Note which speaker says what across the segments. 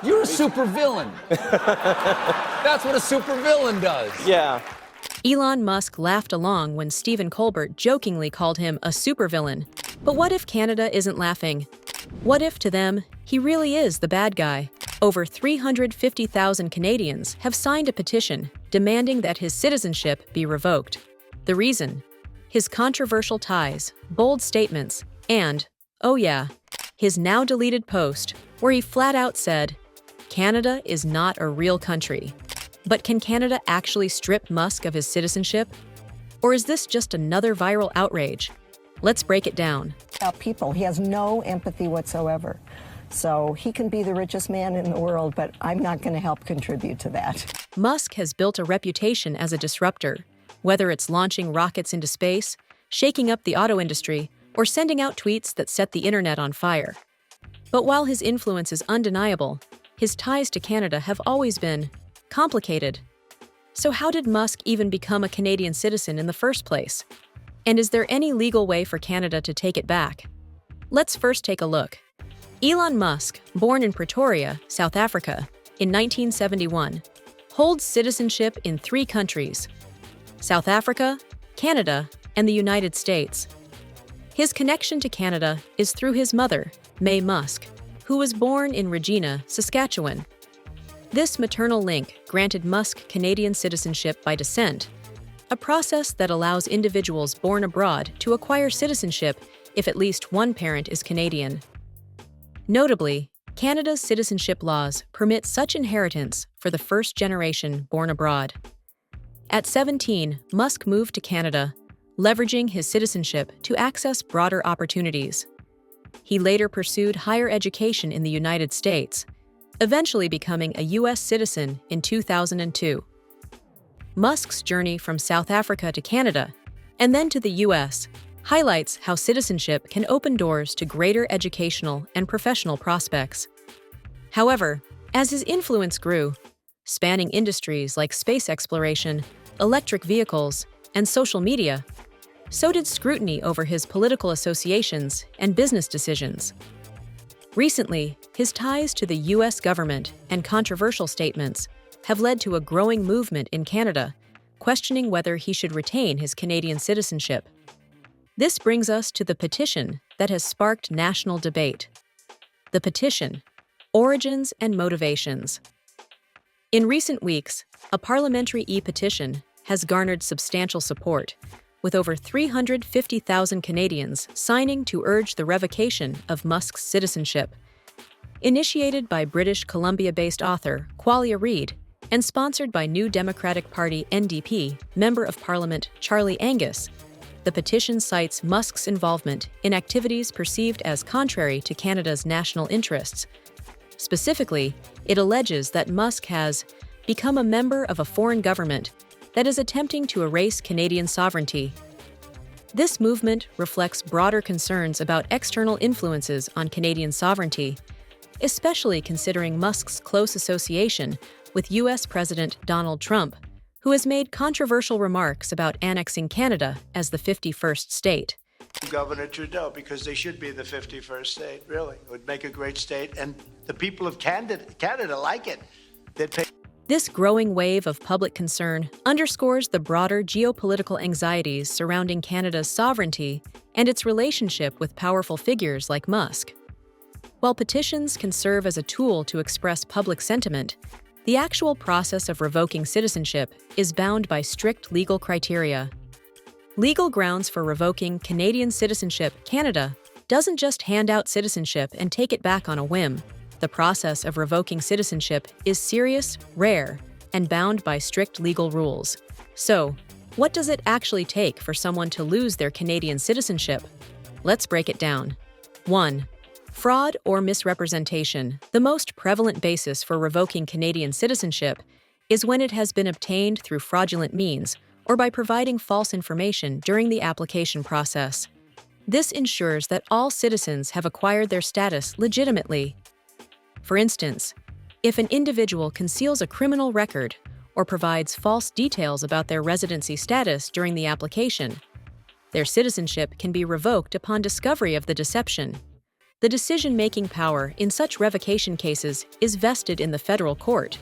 Speaker 1: You're a supervillain. That's what a supervillain does.
Speaker 2: Yeah.
Speaker 3: Elon Musk laughed along when Stephen Colbert jokingly called him a supervillain. But what if Canada isn't laughing? What if, to them, he really is the bad guy? Over 350,000 Canadians have signed a petition demanding that his citizenship be revoked. The reason? His controversial ties, bold statements, and, oh yeah, his now-deleted post where he flat-out said, "Canada is not a real country." But can Canada actually strip Musk of his citizenship? Or is this just another viral outrage? Let's break it down.
Speaker 4: People, he has no empathy whatsoever. So he can be the richest man in the world, but I'm not going to help contribute to that.
Speaker 3: Musk has built a reputation as a disruptor, whether it's launching rockets into space, shaking up the auto industry, or sending out tweets that set the internet on fire. But while his influence is undeniable, his ties to Canada have always been complicated. So how did Musk even become a Canadian citizen in the first place? And is there any legal way for Canada to take it back? Let's first take a look. Elon Musk, born in Pretoria, South Africa, in 1971, holds citizenship in 3 countries: South Africa, Canada, and the United States. His connection to Canada is through his mother, May Musk, who was born in Regina, Saskatchewan. This maternal link granted Musk Canadian citizenship by descent, a process that allows individuals born abroad to acquire citizenship if at least one parent is Canadian. Notably, Canada's citizenship laws permit such inheritance for the first generation born abroad. At 17, Musk moved to Canada, leveraging his citizenship to access broader opportunities. He later pursued higher education in the United States, eventually becoming a U.S. citizen in 2002. Musk's journey from South Africa to Canada, and then to the U.S., highlights how citizenship can open doors to greater educational and professional prospects. However, as his influence grew, spanning industries like space exploration, electric vehicles, and social media, so did scrutiny over his political associations and business decisions. Recently, his ties to the U.S. government and controversial statements have led to a growing movement in Canada, questioning whether he should retain his Canadian citizenship. This brings us to the petition that has sparked national debate. The petition: Origins and Motivations. In recent weeks, a parliamentary e-petition has garnered substantial support, with over 350,000 Canadians signing to urge the revocation of Musk's citizenship. Initiated by British Columbia-based author Qualia Reid and sponsored by New Democratic Party NDP Member of Parliament Charlie Angus, the petition cites Musk's involvement in activities perceived as contrary to Canada's national interests. Specifically, it alleges that Musk has become a member of a foreign government that is attempting to erase Canadian sovereignty. This movement reflects broader concerns about external influences on Canadian sovereignty, especially considering Musk's close association with U.S. President Donald Trump, who has made controversial remarks about annexing Canada as the 51st state.
Speaker 5: Governor Trudeau, because they should be the 51st state, really. It would make a great state, and the people of Canada like it.
Speaker 3: This growing wave of public concern underscores the broader geopolitical anxieties surrounding Canada's sovereignty and its relationship with powerful figures like Musk. While petitions can serve as a tool to express public sentiment, the actual process of revoking citizenship is bound by strict legal criteria. Legal grounds for revoking Canadian citizenship. Canada doesn't just hand out citizenship and take it back on a whim. The process of revoking citizenship is serious, rare, and bound by strict legal rules. So, what does it actually take for someone to lose their Canadian citizenship? Let's break it down. 1. Fraud or misrepresentation. The most prevalent basis for revoking Canadian citizenship is when it has been obtained through fraudulent means or by providing false information during the application process. This ensures that all citizens have acquired their status legitimately. For instance, if an individual conceals a criminal record or provides false details about their residency status during the application, their citizenship can be revoked upon discovery of the deception. the decision-making power in such revocation cases is vested in the federal court,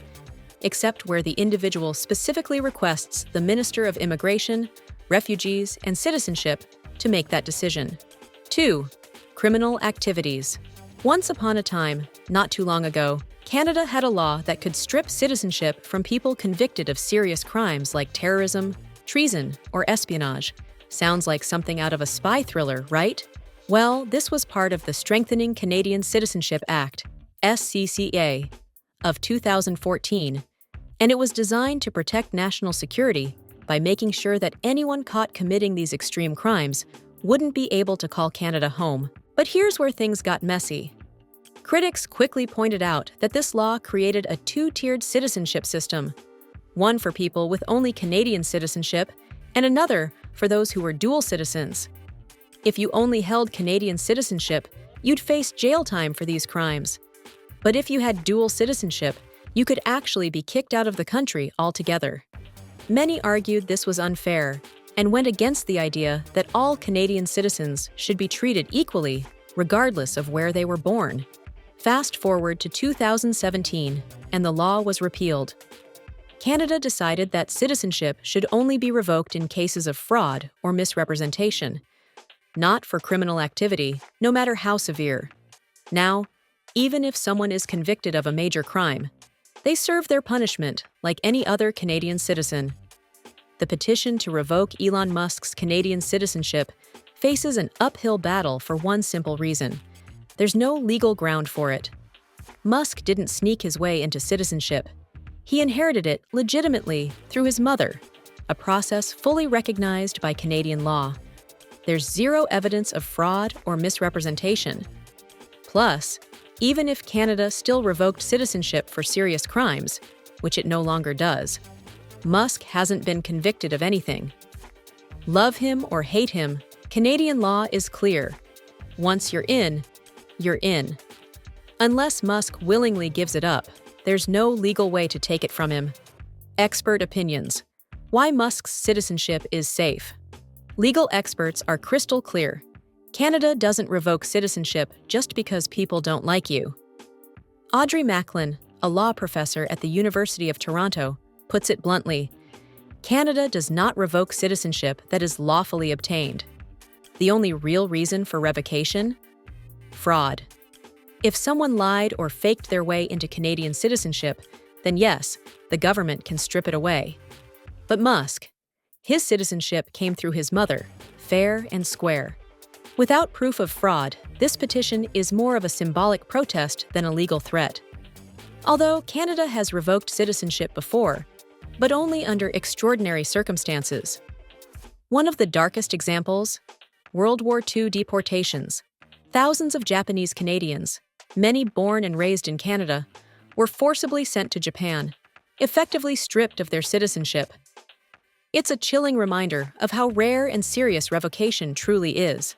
Speaker 3: except where the individual specifically requests the Minister of Immigration, Refugees, and Citizenship to make that decision. 2. Criminal activities. Once upon a time, not too long ago, Canada had a law that could strip citizenship from people convicted of serious crimes like terrorism, treason, or espionage. Sounds like something out of a spy thriller, right? Well, this was part of the Strengthening Canadian Citizenship Act, SCCA, of 2014, and it was designed to protect national security by making sure that anyone caught committing these extreme crimes wouldn't be able to call Canada home. But here's where things got messy. Critics quickly pointed out that this law created a two-tiered citizenship system, one for people with only Canadian citizenship and another for those who were dual citizens. If you only held Canadian citizenship, you'd face jail time for these crimes. But if you had dual citizenship, you could actually be kicked out of the country altogether. Many argued this was unfair and went against the idea that all Canadian citizens should be treated equally, regardless of where they were born. Fast forward to 2017, and the law was repealed. Canada decided that citizenship should only be revoked in cases of fraud or misrepresentation, not for criminal activity, no matter how severe. Now, even if someone is convicted of a major crime, they serve their punishment like any other Canadian citizen. The petition to revoke Elon Musk's Canadian citizenship faces an uphill battle for one simple reason. There's no legal ground for it. Musk didn't sneak his way into citizenship. He inherited it legitimately through his mother, a process fully recognized by Canadian law. There's zero evidence of fraud or misrepresentation. Plus, even if Canada still revoked citizenship for serious crimes, which it no longer does, Musk hasn't been convicted of anything. Love him or hate him, Canadian law is clear. Once you're in, you're in. Unless Musk willingly gives it up, there's no legal way to take it from him. Expert opinions. Why Musk's citizenship is safe. Legal experts are crystal clear. Canada doesn't revoke citizenship just because people don't like you. Audrey Macklin, a law professor at the University of Toronto, puts it bluntly, Canada does not revoke citizenship that is lawfully obtained. The only real reason for revocation? Fraud. If someone lied or faked their way into Canadian citizenship, then yes, the government can strip it away. But Musk, his citizenship came through his mother, fair and square. Without proof of fraud, this petition is more of a symbolic protest than a legal threat. Although Canada has revoked citizenship before, but only under extraordinary circumstances. One of the darkest examples, World War II deportations. Thousands of Japanese Canadians, many born and raised in Canada, were forcibly sent to Japan, effectively stripped of their citizenship. It's a chilling reminder of how rare and serious revocation truly is.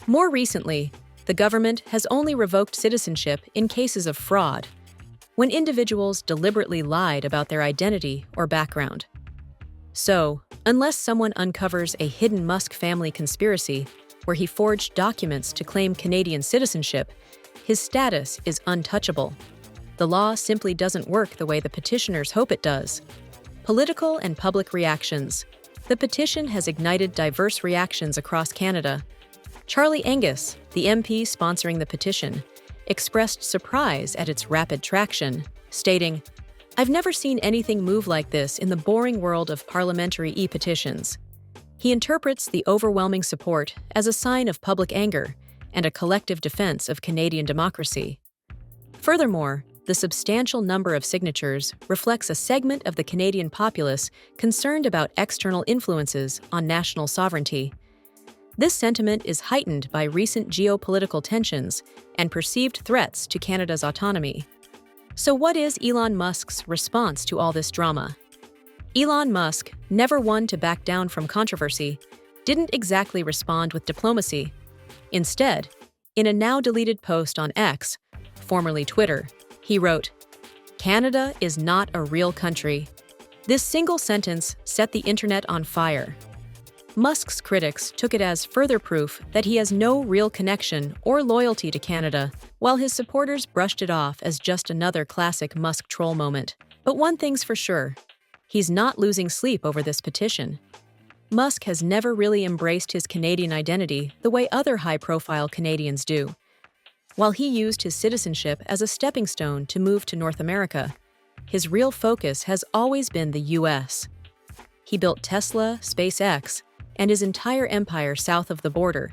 Speaker 3: More recently, the government has only revoked citizenship in cases of fraud, when individuals deliberately lied about their identity or background. So, unless someone uncovers a hidden Musk family conspiracy where he forged documents to claim Canadian citizenship, his status is untouchable. The law simply doesn't work the way the petitioners hope it does. Political and public reactions. The petition has ignited diverse reactions across Canada. Charlie Angus, the MP sponsoring the petition, expressed surprise at its rapid traction, stating, "I've never seen anything move like this in the boring world of parliamentary e-petitions." He interprets the overwhelming support as a sign of public anger and a collective defense of Canadian democracy. Furthermore, the substantial number of signatures reflects a segment of the Canadian populace concerned about external influences on national sovereignty. This sentiment is heightened by recent geopolitical tensions and perceived threats to Canada's autonomy. So what is Elon Musk's response to all this drama? Elon Musk, never one to back down from controversy, didn't exactly respond with diplomacy. Instead, in a now-deleted post on X, formerly Twitter, he wrote, "Canada is not a real country." This single sentence set the internet on fire. Musk's critics took it as further proof that he has no real connection or loyalty to Canada, while his supporters brushed it off as just another classic Musk troll moment. But one thing's for sure, he's not losing sleep over this petition. Musk has never really embraced his Canadian identity the way other high-profile Canadians do. While he used his citizenship as a stepping stone to move to North America, his real focus has always been the U.S. He built Tesla, SpaceX, and his entire empire south of the border,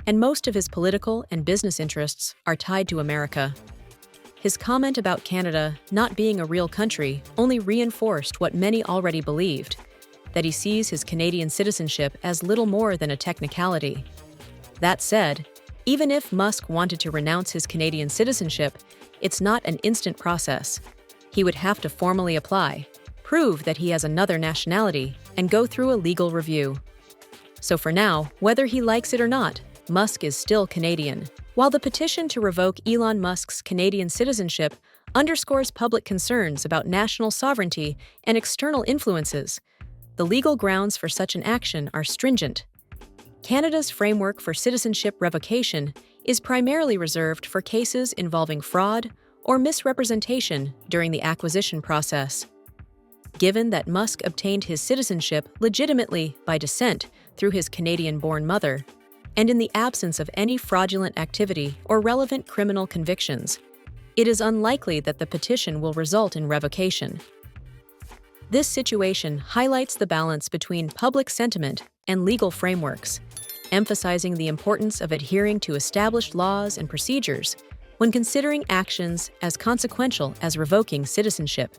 Speaker 3: and most of his political and business interests are tied to America. His comment about Canada not being a real country only reinforced what many already believed, that he sees his Canadian citizenship as little more than a technicality. That said, even if Musk wanted to renounce his Canadian citizenship, it's not an instant process. He would have to formally apply, prove that he has another nationality, and go through a legal review. So for now, whether he likes it or not, Musk is still Canadian. While the petition to revoke Elon Musk's Canadian citizenship underscores public concerns about national sovereignty and external influences, the legal grounds for such an action are stringent. Canada's framework for citizenship revocation is primarily reserved for cases involving fraud or misrepresentation during the acquisition process. Given that Musk obtained his citizenship legitimately by descent through his Canadian-born mother, and in the absence of any fraudulent activity or relevant criminal convictions, it is unlikely that the petition will result in revocation. This situation highlights the balance between public sentiment and legal frameworks, emphasizing the importance of adhering to established laws and procedures when considering actions as consequential as revoking citizenship.